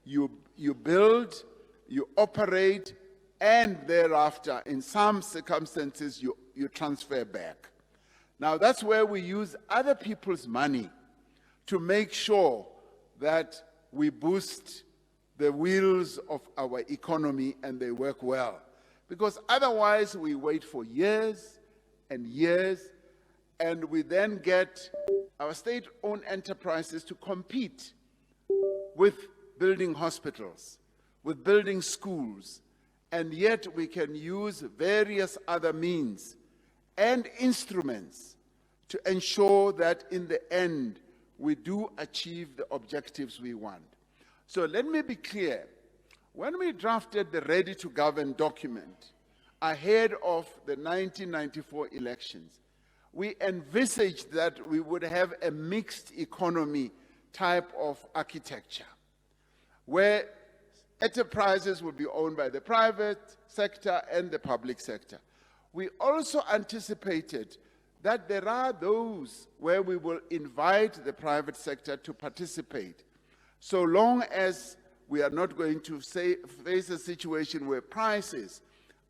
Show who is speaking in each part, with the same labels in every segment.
Speaker 1: You build, you operate, and thereafter, in some circumstances, you transfer back. Now, that's where we use other people's money to make sure that we boost the wheels of our economy and they work well. Because otherwise, we wait for years and years, and we then get our state-owned enterprises to compete with building hospitals, with building schools, and yet we can use various other means and instruments to ensure that in the end we do achieve the objectives we want. So let me be clear. When we drafted the Ready to Govern document ahead of the 1994 elections, we envisaged that we would have a mixed economy type of architecture, where enterprises would be owned by the private sector and the public sector. We also anticipated that there are those where we will invite the private sector to participate, so long as we are not going to face a situation where prices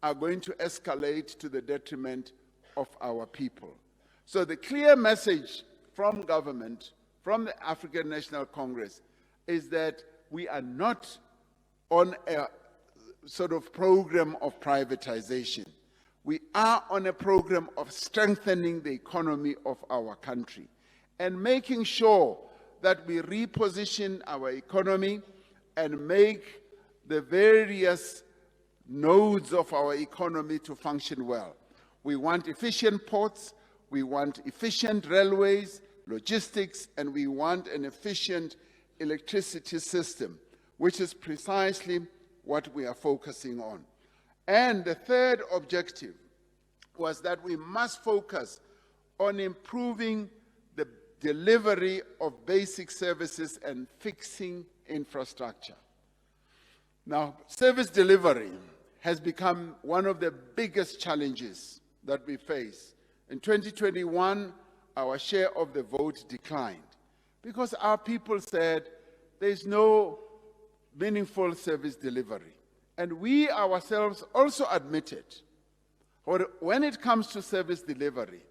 Speaker 1: are going to escalate to the detriment of our people. So the clear message from government, from the African National Congress, is that we are not on a sort of program of privatization. We are on a program of strengthening the economy of our country and making sure that we reposition our economy and make the various nodes of our economy to function well. We want efficient ports, we want efficient railways, logistics, and we want an efficient electricity system, which is precisely what we are focusing on. And the third objective was that we must focus on improving the delivery of basic services and fixing infrastructure. Now, service delivery has become one of the biggest challenges that we face. In 2021, our share of the vote declined because our people said there's no meaningful service delivery. And we ourselves also admitted, when it comes to service delivery,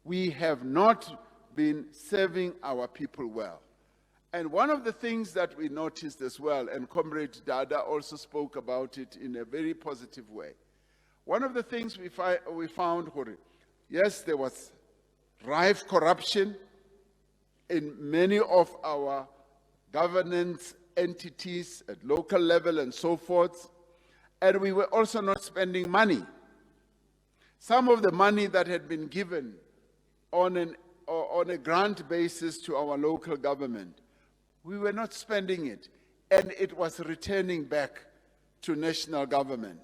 Speaker 1: we have not been serving our people well. And one of the things that we noticed as well, and Comrade Dada also spoke about it in a very positive way, one of the things we found, yes, there was rife corruption in many of our governance entities at local level and so forth, and we were also not spending money. Some of the money that had been given on a grant basis to our local government, we were not spending it, and it was returning back to national government.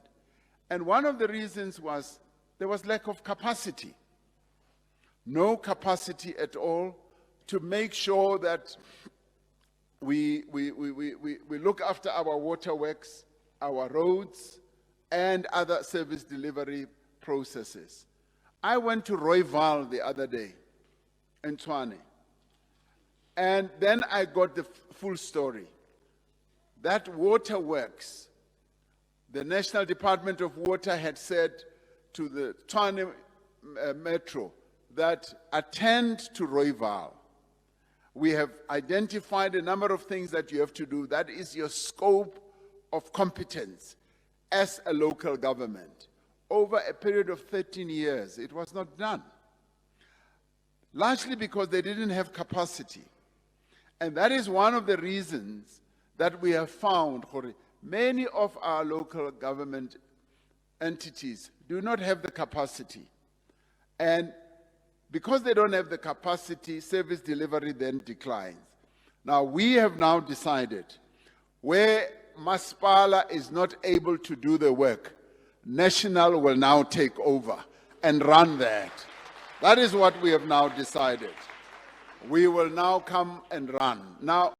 Speaker 1: And one of the reasons was there was lack of capacity. No capacity at all to make sure that we look after our waterworks, our roads, and other service delivery processes. I went to Rooiwal the other day in Tshwane, and then I got the full story. That waterworks, the National Department of Water had said to the Tshwane Metro that attend to Rooiwal. We have identified a number of things that you have to do. That is your scope of competence as a local government. Over a period of 13 years, it was not done. Largely because they didn't have capacity. And that is one of the reasons that we have found many of our local government entities do not have the capacity. And because they don't have the capacity, service delivery then declines. Now, we have now decided where Masipala is not able to do the work, National will now take over and run that. That is what we have now decided. We will now come and run. Now,